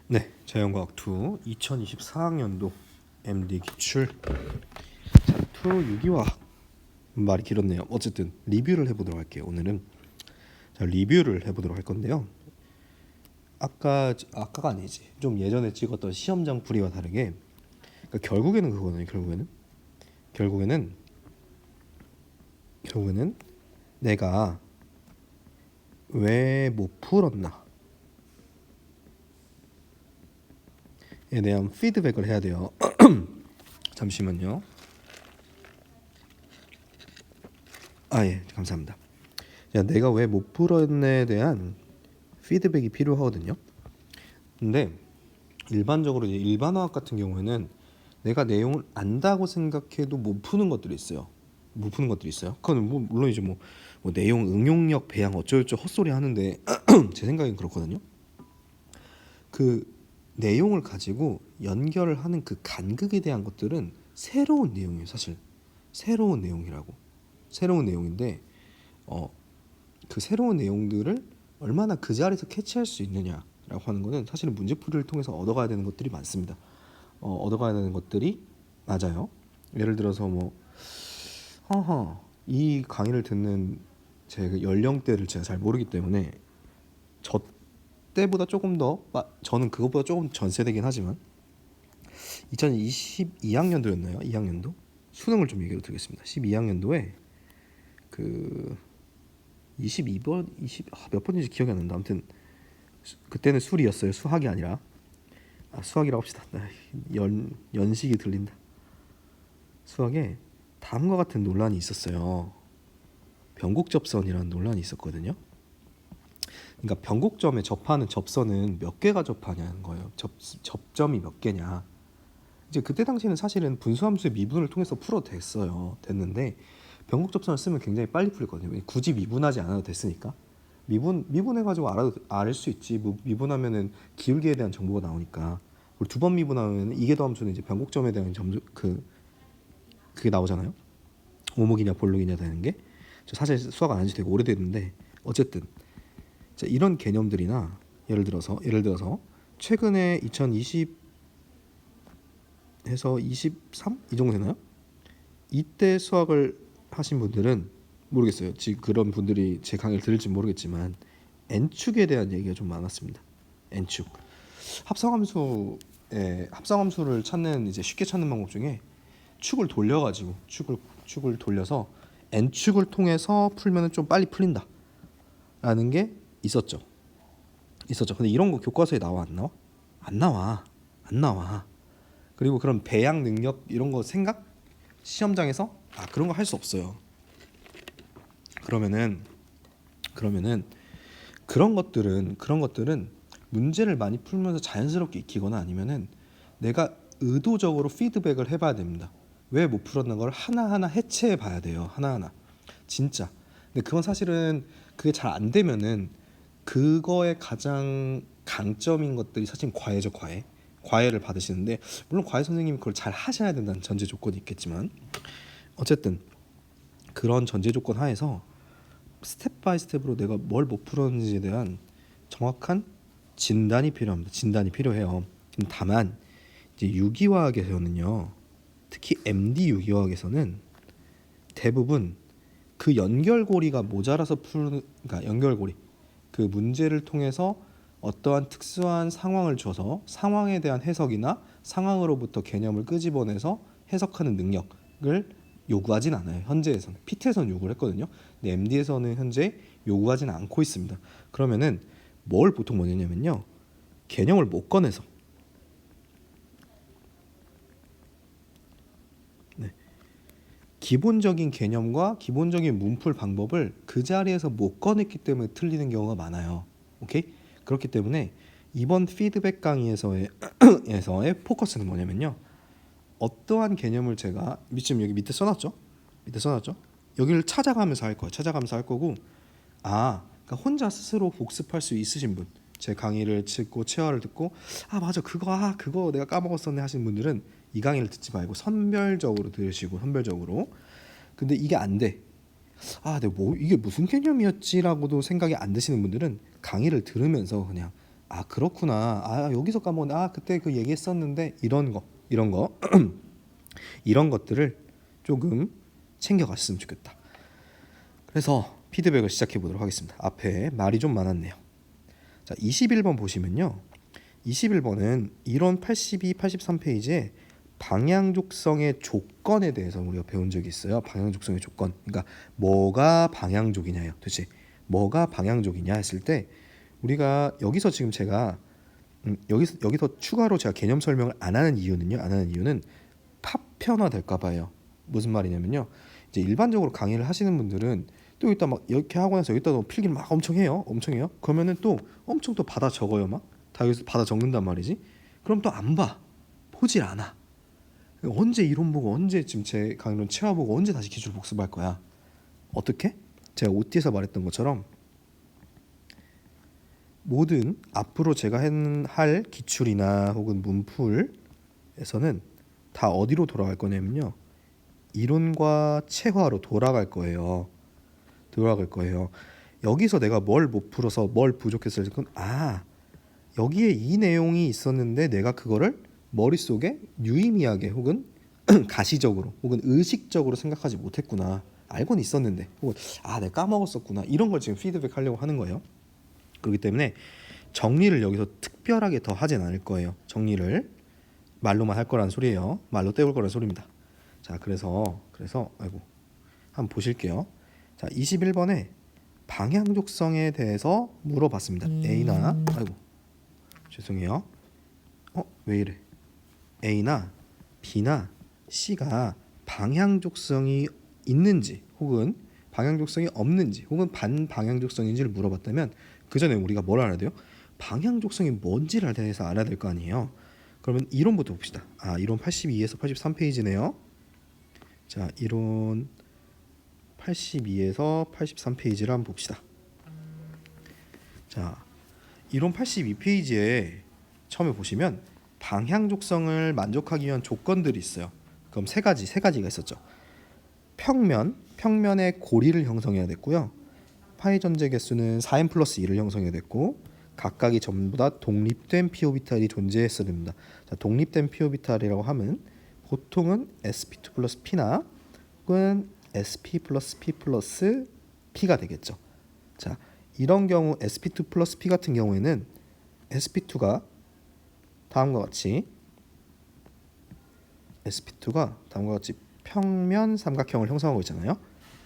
네, 자연과학 2 2024학년도 MD 기출 자, 2 유기화학 말이 길었네요. 어쨌든 리뷰를 해보도록 할게요. 오늘은 리뷰를 해보도록 할 건데요. 아까가 아니지. 좀 예전에 찍었던 시험장 풀이와 다르게 그러니까 결국에는 그거는 결국에는 내가 왜 못 풀었나 에 대한 피드백을 해야 돼요. 잠시만요. 예, 감사합니다. 자, 내가 왜 못 풀었네에 대한 피드백이 필요하거든요. 근데 일반적으로 이제 일반화학 같은 경우에는 내가 내용을 안다고 생각해도 못 푸는 것들이 있어요. 못 푸는 것들이 있어요. 그건 뭐 물론 이제 뭐 내용 응용력 배양 어쩌고저쩌고 헛소리 하는데 제 생각엔 그렇거든요. 그 내용을 가지고 연결을 하는 그 간극에 대한 것들은 새로운 내용이에요. 사실 새로운 내용이라고 새로운 내용인데 그 새로운 내용들을 얼마나 그 자리에서 캐치할 수 있느냐라고 하는 거는 사실은 문제풀이를 통해서 얻어가야 되는 것들이 많습니다. 얻어가야 되는 것들이 맞아요. 예를 들어서 이 강의를 듣는 제 연령대를 제가 잘 모르기 때문에 저 때보다 조금 더 저는 그것보다 조금 전 세대긴 하지만 2022학년도였나요? 2학년도 수능을 좀 얘기를 드리겠습니다. 12학년도에 그 22번 몇 번인지 기억이 안 난다. 아무튼 그때는 술이었어요. 수학이 아니라 수학이라고 합시다. 연식이 들린다. 수학에 다음과 같은 논란이 있었어요. 변곡접선이라는 논란이 있었거든요. 그러니까 변곡점에 접하는 접선은 몇 개가 접하냐는 거예요. 접점이 몇 개냐. 이제 그때 당시에는 사실은 분수함수의 미분을 통해서 풀어도 됐는데 변곡접선을 쓰면 굉장히 빨리 풀렸거든요. 굳이 미분하지 않아도 됐으니까. 미분해가지고 알 수 있지. 미분하면은 기울기에 대한 정보가 나오니까. 그리고 2번 미분하면 이계도함수는 이제 변곡점에 대한 그게 나오잖아요. 오목이냐 볼록이냐 되는 게. 저 사실 수학 안 한 지 되게 오래됐는데 어쨌든 자, 이런 개념들이나 예를 들어서 최근에 2020 해서 23 이 정도 되나요? 이때 수학을 하신 분들은 모르겠어요. 지금 그런 분들이 제 강의를 들을지 모르겠지만 n축에 대한 얘기가 좀 많았습니다. n축 합성함수를 찾는 이제 쉽게 찾는 방법 중에 축을 돌려가지고 축을 돌려서 n축을 통해서 풀면은 좀 빨리 풀린다라는 게 있었죠. 근데 이런 거 교과서에 나와 안 나와? 안 나와. 그리고 그런 배양 능력 이런 거 생각 시험장에서 그런 거 할 수 없어요. 그러면은 그런 것들은 문제를 많이 풀면서 자연스럽게 익히거나 아니면은 내가 의도적으로 피드백을 해봐야 됩니다. 왜 못 풀었는 걸 하나하나 해체해 봐야 돼요. 하나하나 진짜. 근데 그건 사실은 그게 잘 안 되면은 그거의 가장 강점인 것들이 사실 과외죠. 과외를 받으시는데 물론 과외 선생님이 그걸 잘 하셔야 된다는 전제 조건이 있겠지만 어쨌든 그런 전제 조건 하에서 스텝 바이 스텝으로 내가 뭘 못 풀었는지에 대한 정확한 진단이 필요합니다. 진단이 필요해요. 다만 이제 유기화학에서는요, 특히 MD 유기화학에서는 대부분 그 연결고리가 모자라서 그러니까 연결고리 그 문제를 통해서 어떠한 특수한 상황을 줘서 상황에 대한 해석이나 상황으로부터 개념을 끄집어내서 해석하는 능력을 요구하진 않아요. 현재에서는 PT에서는 요구를 했거든요. 근데 MD에서는 현재 요구하진 않고 있습니다. 그러면은 뭘 보통 뭐냐면요, 개념을 못 꺼내서 기본적인 개념과 기본적인 문풀 방법을 그 자리에서 못 꺼냈기 때문에 틀리는 경우가 많아요. 오케이? 그렇기 때문에 이번 피드백 강의에서의 포커스는 뭐냐면요, 어떠한 개념을 제가 지금 여기 밑에 써놨죠? 여기를 찾아가면서 할 거고, 그러니까 혼자 스스로 복습할 수 있으신 분, 제 강의를 듣고 체화를 듣고 맞아 그거 내가 까먹었었네 하시는 분들은 이 강의를 듣지 말고 선별적으로 들으시고 선별적으로. 근데 이게 안 돼. 내가 이게 무슨 개념이었지라고도 생각이 안 드시는 분들은 강의를 들으면서 그냥 아 그렇구나. 아 여기서 까먹었네. 아 그때 그 얘기했었는데 이런 거 이런 것들을 조금 챙겨갔으면 좋겠다. 그래서 피드백을 시작해 보도록 하겠습니다. 앞에 말이 좀 많았네요. 자 21번 보시면요. 21번은 이론 82, 83페이지에 방향족성의 조건에 대해서 우리가 배운 적이 있어요. 방향족성의 조건. 그러니까 뭐가 방향족이냐요. 도대체 뭐가 방향족이냐 했을 때 우리가 여기서 지금 제가 여기서 추가로 제가 개념 설명을 안 하는 이유는요. 안 하는 이유는 파편화 될까 봐요. 무슨 말이냐면요. 이제 일반적으로 강의를 하시는 분들은 또 이따 막 이렇게 하고 나서 여기다 필기를 막 엄청 해요. 엄청 해요. 그러면은 또 엄청 또 받아 적어요. 막 다 여기서 받아 적는단 말이지. 그럼 또 안 봐. 보질 않아. 언제 이론 보고 언제 지금 제 강의론 채워보고 언제 다시 기출 복습할 거야. 어떻게? 제가 OT에서 말했던 것처럼 모든 앞으로 제가 할 기출이나 혹은 문풀에서는 다 어디로 돌아갈 거냐면요. 이론과 체화로 돌아갈 거예요. 여기서 내가 뭘 못 풀어서 뭘 부족했을 때 여기에 이 내용이 있었는데 내가 그거를 머릿속에 유의미하게 혹은 가시적으로 혹은 의식적으로 생각하지 못했구나. 알고는 있었는데 혹은 내가 까먹었었구나. 이런 걸 지금 피드백 하려고 하는 거예요. 그렇기 때문에 정리를 여기서 특별하게 더 하진 않을 거예요. 정리를 말로만 할 거란 소리예요. 말로 때울 거란 소리입니다. 자, 그래서 한번 보실게요. 자, 21번에 방향족성에 대해서 물어봤습니다. A나 죄송해요. 왜 이래? A나 B나 C가 방향족성이 있는지 혹은 방향족성이 없는지 혹은 반방향족성인지를 물어봤다면 그 전에 우리가 뭘 알아야 돼요? 방향족성이 뭔지를 대해서 알아야 될 거 아니에요. 그러면 이론부터 봅시다. 이론 82에서 83페이지네요. 자, 이론 82에서 83페이지를 한번 봅시다. 자, 이론 82페이지에 처음에 보시면 방향족성을 만족하기 위한 조건들이 있어요. 그럼 세 가지가 있었죠. 평면의 고리를 형성해야 됐고요. 파이 전제 개수는 4n 플러스 2를 형성해야 됐고 각각이 전부 다 독립된 p 오비탈이 존재했어야 됩니다. 자, 독립된 p 오비탈이라고 하면 보통은 sp2 플러스 p나 혹은 sp 플러스 p 플러스 p가 되겠죠. 자, 이런 경우 sp2 플러스 p 같은 경우에는 sp2가 다음과 같이 평면 삼각형을 형성하고 있잖아요.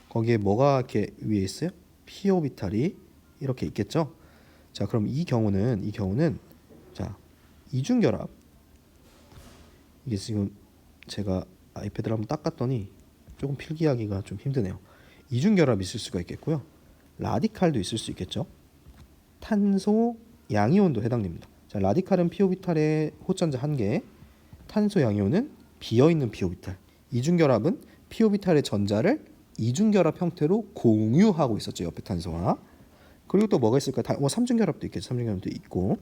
거기에 뭐가 이렇게 위에 있어요? p 오비탈이 이렇게 있겠죠. 자, 그럼 이 경우는 자, 이중결합. 이게 지금 제가 아이패드를 한번 닦았더니 조금 필기하기가 좀 힘드네요. 이중결합이 있을 수가 있겠고요. 라디칼도 있을 수 있겠죠. 탄소 양이온도 해당됩니다. 자, 라디칼은 p 오비탈의 호전자 1개, 탄소 양이온은 비어있는 p 오비탈. 이중결합은 p 오비탈의 전자를 이중결합 형태로 공유하고 있었죠. 옆에 탄소와. 그리고 또 뭐가 있을까요? 삼중결합도 있겠죠. 삼중결합도 있고.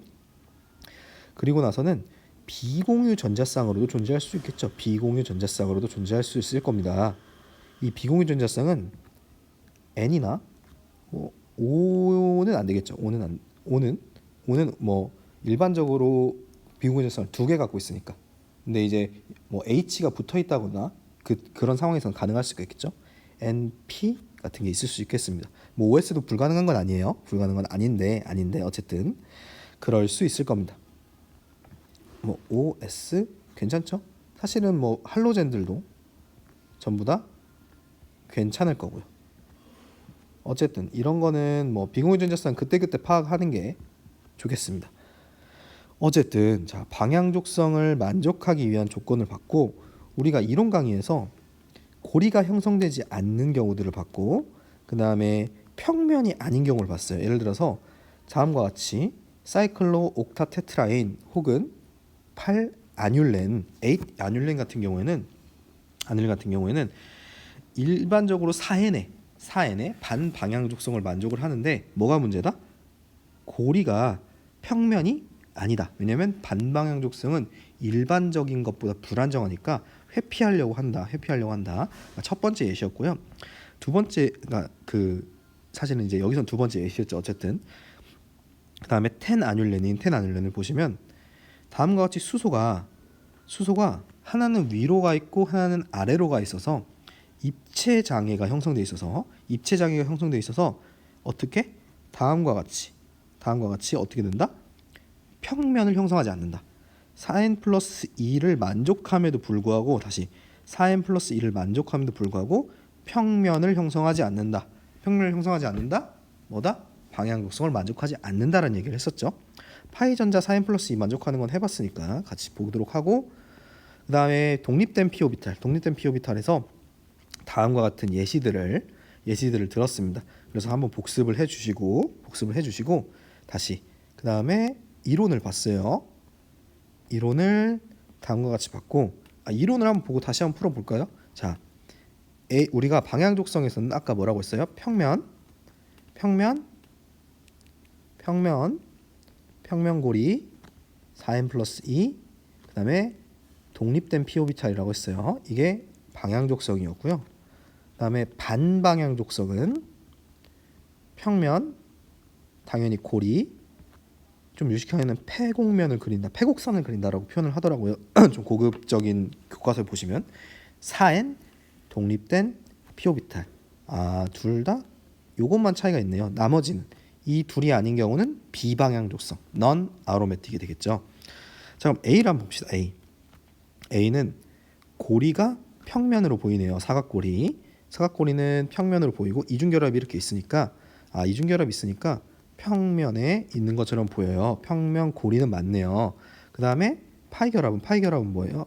그리고 나서는 비공유 전자쌍으로도 존재할 수 있겠죠. 비공유 전자쌍으로도 존재할 수 있을 겁니다. 이 비공유 전자쌍은 N이나 5는 안 되겠죠. 5는 뭐 일반적으로 비공유 전자쌍을 2개 갖고 있으니까. 근데 이제 뭐 H가 붙어 있다거나 그런 상황에서는 가능할 수가 있겠죠. NP 같은 게 있을 수 있겠습니다. 뭐 OS도 불가능한 건 아니에요. 불가능한 건 아닌데 어쨌든 그럴 수 있을 겁니다. 뭐 OS 괜찮죠? 사실은 뭐 할로젠들도 전부 다 괜찮을 거고요. 어쨌든 이런 거는 뭐 비공유 전자쌍 그때그때 파악하는 게 좋겠습니다. 어쨌든 자, 방향족성을 만족하기 위한 조건을 받고 우리가 이론 강의에서 고리가 형성되지 않는 경우들을 봤고 그 다음에 평면이 아닌 경우를 봤어요. 예를 들어서 다음과 같이 사이클로 옥타테트라인 혹은 8아뉸렌, 8아뉸렌 같은 경우에는 일반적으로 4n의 반방향족성을 만족을 하는데 뭐가 문제다? 고리가 평면이 아니다. 왜냐하면 반방향족성은 일반적인 것보다 불안정하니까 회피하려고 한다. 첫 번째 예시였고요. 두 번째가 사실은 이제 여기선 두 번째 예시였죠. 어쨌든 그 다음에 텐 아뉸렌을 보시면 다음과 같이 수소가 하나는 위로 가 있고 하나는 아래로 가 있어서 입체 장애가 형성돼 있어서 어떻게 다음과 같이 어떻게 된다? 평면을 형성하지 않는다. 4n 플러스 2를 만족함에도 불구하고 평면을 형성하지 않는다. 뭐다? 방향족성을 만족하지 않는다라는 얘기를 했었죠. 파이 전자 4n 플러스 2 만족하는 건 해봤으니까 같이 보도록 하고, 그 다음에 독립된 p 오비탈에서 다음과 같은 예시들을 들었습니다. 그래서 한번 복습을 해주시고 다시 그 다음에 이론을 봤어요. 이론을 다음과 같이 봤고, 이론을 한번 보고 다시 한번 풀어볼까요? 자, 우리가 방향족성에서는 아까 뭐라고 했어요? 평면고리 4n 플러스 2, 그 다음에 독립된 p 오비탈이라고 했어요. 이게 방향족성이었고요. 그 다음에 반방향족성은 평면, 당연히 고리, 좀 유식하게는 패곡선을 그린다라고 표현을 하더라고요. 좀 고급적인 교과서를 보시면 4n 독립된 p 오비탈. 둘 다 요것만 차이가 있네요. 나머지는 이 둘이 아닌 경우는 비방향족성, 넌 아로매틱이 되겠죠. 자, 그럼 A를 한번 봅시다. A는 고리가 평면으로 보이네요. 사각고리는 평면으로 보이고 이중결합이 이렇게 있으니까 평면에 있는 것처럼 보여요. 평면 고리는 맞네요. 그 다음에 파이결합은 뭐예요?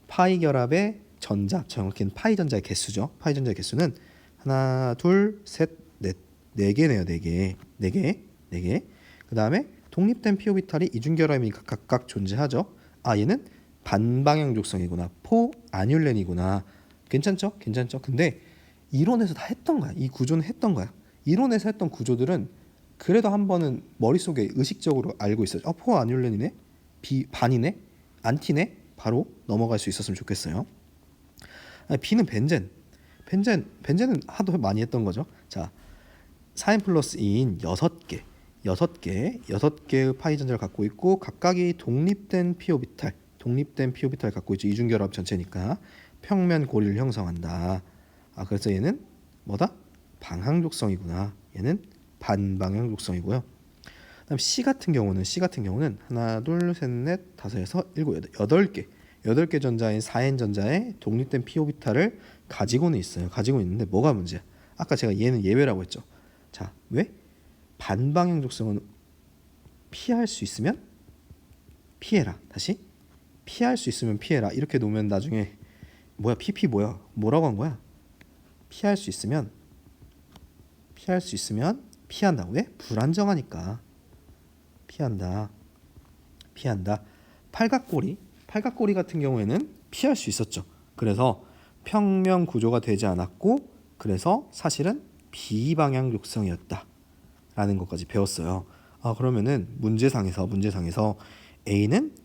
파이결합의 전자, 정확히는 파이전자의 개수죠. 파이전자의 개수는 하나, 둘, 셋, 넷, 네 개네요. 네 개. 그 다음에 독립된 p 오비탈이 이중결합이 각각 존재하죠. 얘는 반방향족성이구나. 포아뉸렌이구나. 괜찮죠? 근데 이론에서 다 했던 거야. 이 구조는 했던 거야. 이론에서 했던 구조들은 그래도 한 번은 머릿속에 의식적으로 알고 있어요. 포아뉸렌이네? 반이네? 안티네? 바로 넘어갈 수 있었으면 좋겠어요. B는 벤젠은 하도 많이 했던 거죠. 자, 4n 플러스 2인 6개의 파이 전자를 갖고 있고 각각이 독립된 p 오비탈 갖고 있죠. 이중결합 전체니까 평면 고리를 형성한다. 그래서 얘는 뭐다? 방향족성이구나. 얘는 반방향족성이고요. 그다음 C 같은 경우는 하나, 둘, 셋, 넷, 다섯에서 일곱, 여덟 개 전자인 4n 전자의 독립된 p 오비탈을 가지고 있는데 뭐가 문제야? 아까 제가 얘는 예외라고 했죠. 자, 왜? 반방향족성은 피할 수 있으면 피해라. 다시 피할 수 있으면 피해라. 이렇게 놓으면 나중에 PP 뭐라고 한 거야? 피할 수 있으면 피한다. 왜? 불안정하니까 피한다. 팔각고리 같은 경우에는 피할 수 있었죠. 그래서 평면 구조가 되지 않았고, 그래서 사실은 비방향족성이었다 라는 것까지 배웠어요. 그러면은 문제상에서 A는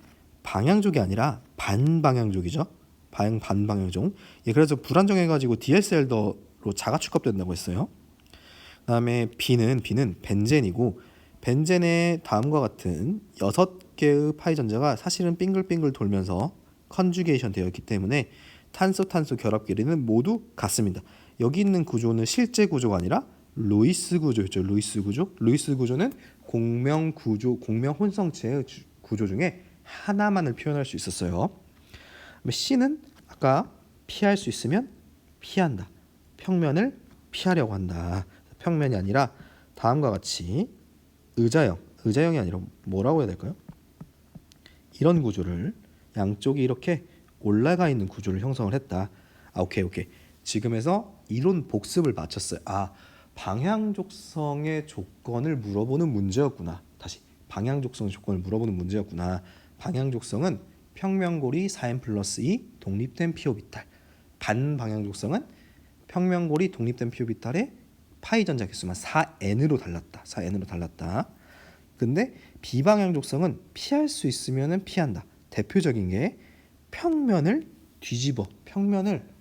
방향족이 아니라 반방향족이죠. 반방향족. 그래서 불안정해가지고 DSL더로 자가 축합된다고 했어요. 그다음에 B는 벤젠이고, 벤젠의 다음과 같은 6개의 파이 전자가 사실은 빙글빙글 돌면서 컨주게이션 되어 있기 때문에 탄소 결합 길이는 모두 같습니다. 여기 있는 구조는 실제 구조가 아니라 루이스 구조였죠. 루이스 구조는 공명 혼성체의 구조 중에 하나만을 표현할 수 있었어요. C는 아까 피할 수 있으면 피한다. 평면을 피하려고 한다. 평면이 아니라 다음과 같이 의자형이 아니라 뭐라고 해야 될까요? 이런 구조를, 양쪽이 이렇게 올라가 있는 구조를 형성을 했다. 오케이. 지금에서 이론 복습을 마쳤어요. 방향족성의 조건을 물어보는 문제였구나. 다시 방향족성의 조건을 물어보는 문제였구나. 방향족성은 평면고리 4n 플러스 2 독립된 p 오비탈. 반방향족성은 평면고리 독립된 p 오비탈의 파이 전자 개수만 4n으로 달랐다. 근데 비방향족성은 피할 수 있으면 피한다. 대표적인 게 평면을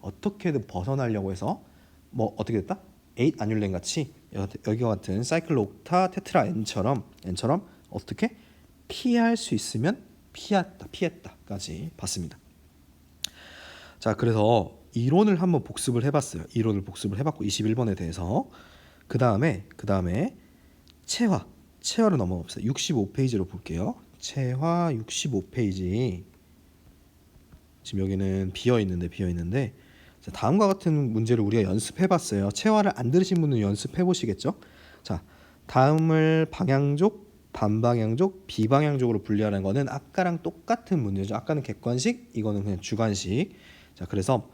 어떻게든 벗어나려고 해서 어떻게 됐다? 8 아뉼렌 같이 여기와 같은 사이클로 옥타 테트라 n처럼 어떻게 피할 수 있으면 피했다까지 봤습니다. 자, 그래서 이론을 한번 복습을 해봤어요. 이론을 복습을 해봤고 21번에 대해서 그 다음에 체화로 넘어갑시다. 65페이지로 볼게요. 체화 65페이지. 지금 여기는 비어 있는데 자, 다음과 같은 문제를 우리가 연습해봤어요. 체화를 안 들으신 분은 연습해보시겠죠? 자, 다음을 방향족, 반방향족, 비방향족으로 분리하는 거는 아까랑 똑같은 문제죠. 아까는 객관식, 이거는 그냥 주관식. 자, 그래서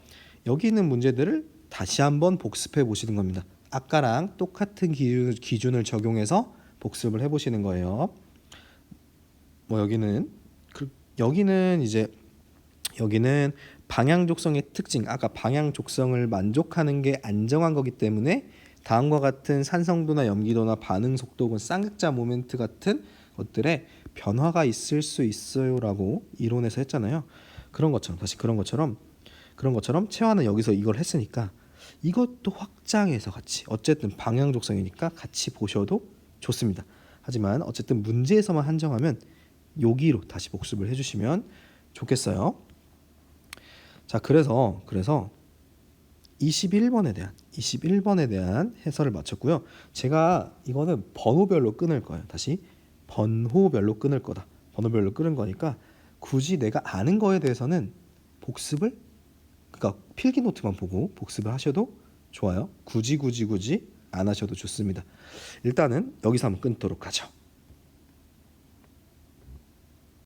여기 있는 문제들을 다시 한번 복습해 보시는 겁니다. 아까랑 똑같은 기준을 적용해서 복습을 해보시는 거예요. 뭐 여기는 방향족성의 특징, 아까 방향족성을 만족하는 게 안정한 거기 때문에 다음과 같은 산성도나 염기도나 반응 속도 혹은 쌍극자 모멘트 같은 것들에 변화가 있을 수 있어요라고 이론에서 했잖아요. 그런 것처럼 체화는 여기서 이걸 했으니까 이것도 확장해서 같이, 어쨌든 방향족성이니까 같이 보셔도 좋습니다. 하지만 어쨌든 문제에서만 한정하면 여기로 다시 복습을 해주시면 좋겠어요. 자, 그래서 21번에 대한 해설을 마쳤고요. 제가 이거는 번호별로 끊을 거예요. 다시 번호별로 끊을 거다. 번호별로 끊은 거니까 굳이 내가 아는 거에 대해서는 그러니까 필기 노트만 보고 복습을 하셔도 좋아요. 굳이 안 하셔도 좋습니다. 일단은 여기서 한번 끊도록 하죠.